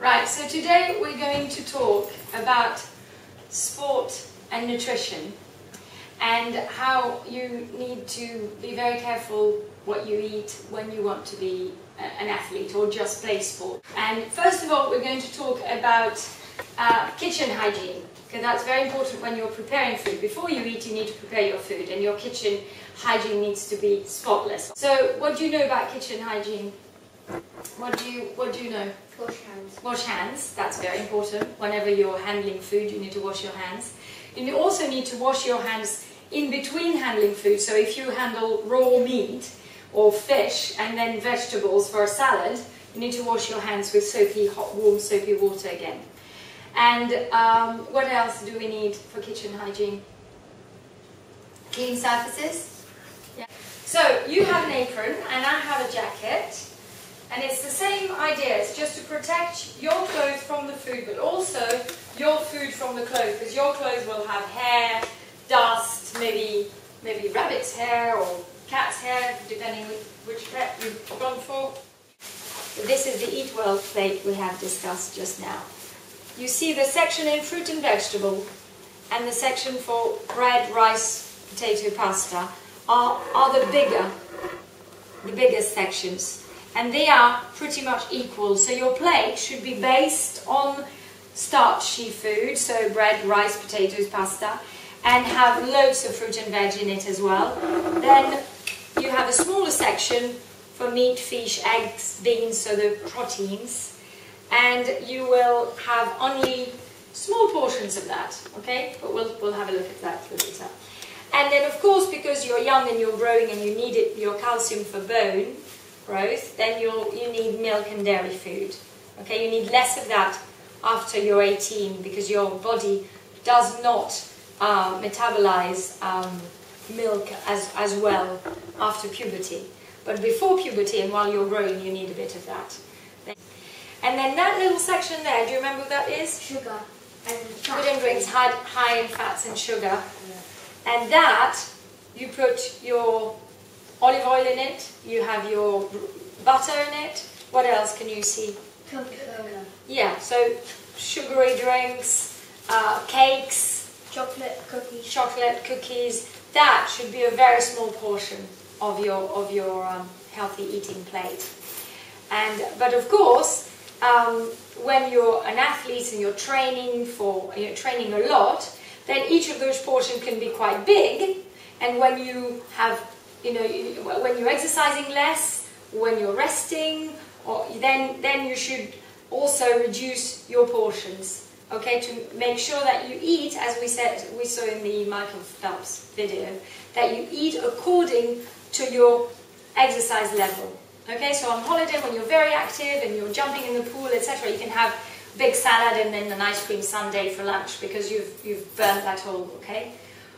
Right, so today we're going to talk about sport and nutrition and how you need to be very careful what you eat when you want to be an athlete or just play sport. And first of all, we're going to talk about kitchen hygiene, because that's very important when you're preparing food. Before you eat, you need to prepare your food, and your kitchen hygiene needs to be spotless. So what do you know about kitchen hygiene? What do you know? Wash hands. Wash hands, that's very important. Whenever you're handling food, you need to wash your hands. You also need to wash your hands in between handling food. So if you handle raw meat or fish and then vegetables for a salad, you need to wash your hands with soapy, hot, warm, soapy water again. And what else do we need for kitchen hygiene? Clean surfaces. Yeah. So you have an apron and I have a jacket. And it's the same idea, it's just to protect your clothes from the food, but also your food from the clothes, because your clothes will have hair, dust, maybe rabbit's hair or cat's hair, depending which pet you've gone for. This is the Eat Well plate we have discussed just now. You see the section in fruit and vegetable and the section for bread, rice, potato, pasta are the biggest sections. And they are pretty much equal. So your plate should be based on starchy food, so bread, rice, potatoes, pasta, and have loads of fruit and veg in it as well. Then you have a smaller section for meat, fish, eggs, beans, so the proteins, and you will have only small portions of that, okay? But we'll have a look at that later. And then of course, because you're young and you're growing and you need your calcium for bone growth, then you need milk and dairy food. Okay, you need less of that after you're 18 because your body does not metabolize milk as well after puberty. But before puberty and while you're growing, you need a bit of that. And then that little section there, do you remember what that is? Sugar. And food and drinks high in fats and sugar. Yeah. And that, you put your olive oil in it, you have your butter in it. What else can you see? Coca-Cola. Yeah, so sugary drinks, cakes, chocolate cookies. That should be a very small portion of your healthy eating plate. But of course, when you're an athlete and you're training a lot, then each of those portions can be quite big. And when you have when you're exercising less, when you're resting, then you should also reduce your portions, okay, to make sure that you eat, as we saw in the Michael Phelps video, that you eat according to your exercise level. Okay, so on holiday, when you're very active and you're jumping in the pool, etc., you can have big salad and then an ice cream sundae for lunch because you've burnt that all, okay?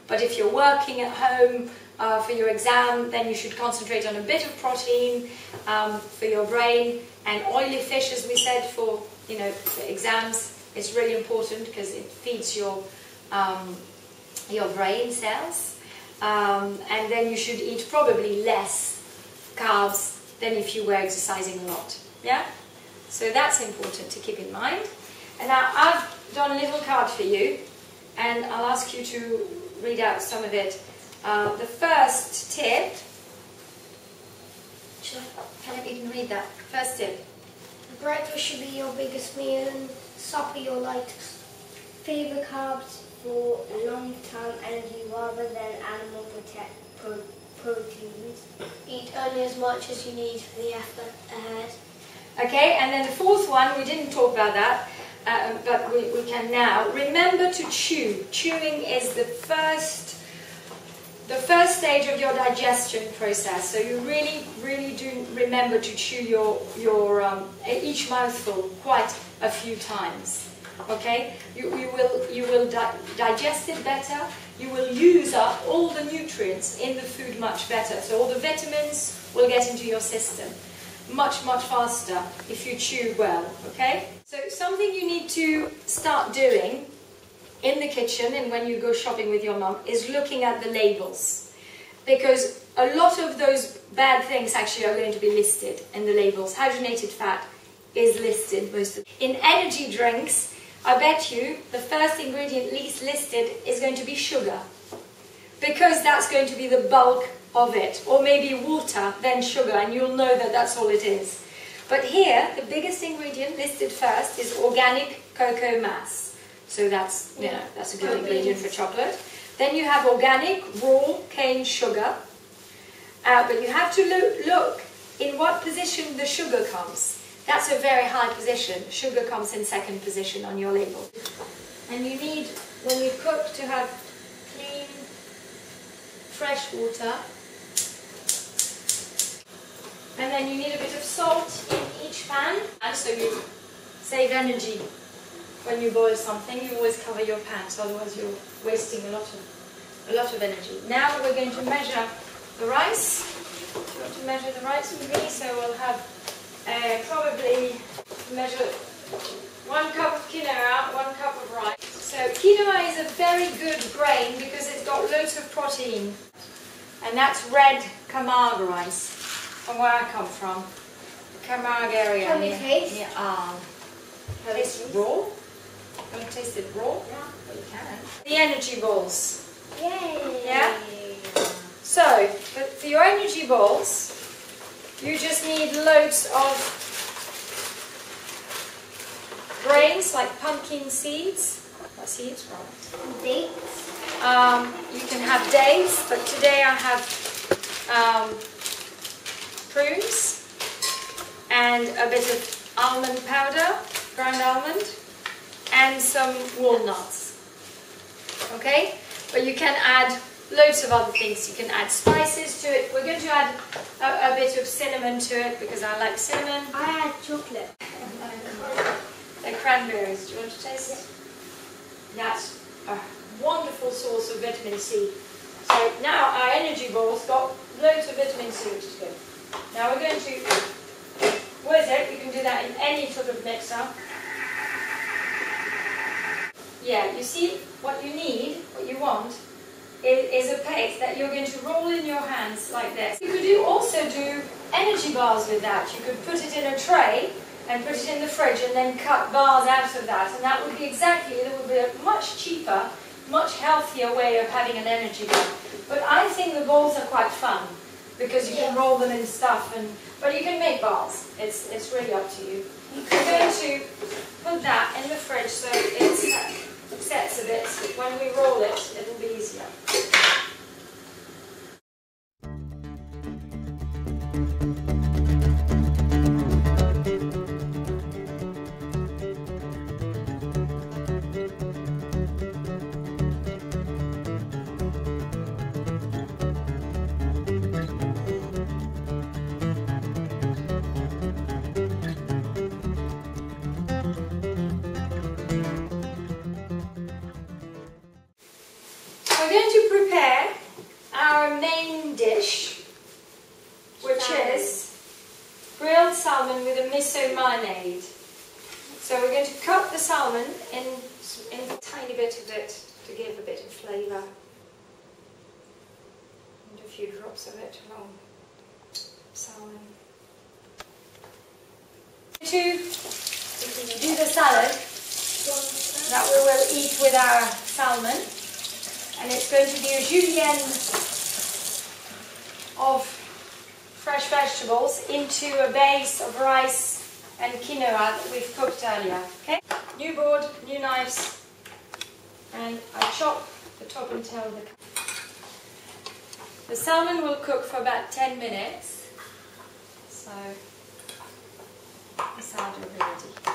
But if you're working at home for your exam, then you should concentrate on a bit of protein for your brain, and oily fish, as we said, for exams. It's really important because it feeds your brain cells. And then you should eat probably less carbs than if you were exercising a lot. Yeah? So that's important to keep in mind. And now I've done a little card for you, and I'll ask you to read out some of it. The first tip, can I even read that? First tip. Breakfast should be your biggest meal and supper your lightest. Favour carbs for long-term energy rather than animal proteins. Eat only as much as you need for the effort ahead. Okay, and then the fourth one, we didn't talk about that, but we can now. Remember to chew. Chewing is the first stage of your digestion process. So you really do remember to chew each mouthful quite a few times. Okay, you will digest it better. You will use up all the nutrients in the food much better. So all the vitamins will get into your system much faster if you chew well. Okay, so something you need to start doing in the kitchen and when you go shopping with your mum is looking at the labels, because a lot of those bad things actually are going to be listed in the labels. Hydrogenated fat, is listed most of. In energy drinks, I bet you the first ingredient least listed is going to be sugar, because that's going to be the bulk of it, or maybe water, then sugar, and you'll know that that's all it is. But here, the biggest ingredient listed first is organic cocoa mass. So that's, you know, that's a good ingredient for chocolate. Then you have organic raw cane sugar. But you have to look in what position the sugar comes. That's a very high position. Sugar comes in second position on your label. And you need, when you cook, to have clean, fresh water. And then you need a bit of salt in each pan, and so you save energy. When you boil something, you always cover your pan, so otherwise you're wasting a lot of energy. Now we're going to measure the rice. Do you want to measure the rice with me? So we'll have probably measure 1 cup of quinoa, 1 cup of rice. So quinoa is a very good grain because it's got loads of protein, and that's red Camargue rice. From where I come from, the Camargue area. Can we taste? Yeah. Taste it raw? Can you taste it raw? Yeah. Well, you can. The energy balls. Yay! Yeah? So, for your energy balls, you just need loads of grains like pumpkin seeds. What seeds? Right. Dates. You can have dates, but today I have prunes and a bit of almond powder, ground almond, and some walnuts. Okay? But you can add loads of other things. You can add spices to it. We're going to add a bit of cinnamon to it because I like cinnamon. I add chocolate. They're cranberries. Do you want to taste it? That's a wonderful source of vitamin C. So now our energy balls got loads of vitamin C, which is good. Now we're going to whiz it. You can do that in any sort of mixer. Yeah, you see what you need, what you want, is a paste that you're going to roll in your hands like this. You could also do energy bars with that. You could put it in a tray and put it in the fridge and then cut bars out of that. And that would be a much cheaper, much healthier way of having an energy bar. But I think the balls are quite fun, because you can roll them in stuff, but you can make bars. It's really up to you. I'm going to put that in the fridge so it sets a bit. When we roll it, it'll be easier. We're going to prepare our main dish, which is grilled salmon with a miso marinade. So we're going to cut the salmon in a tiny bit of it to give a bit of flavour. And a few drops of it along salmon. To do the salad that we will eat with our salmon. And it's going to be a julienne of fresh vegetables into a base of rice and quinoa that we've cooked earlier. Okay? New board, new knives, and I chop the top and tail of the salmon will cook for about 10 minutes. So the salad will be ready.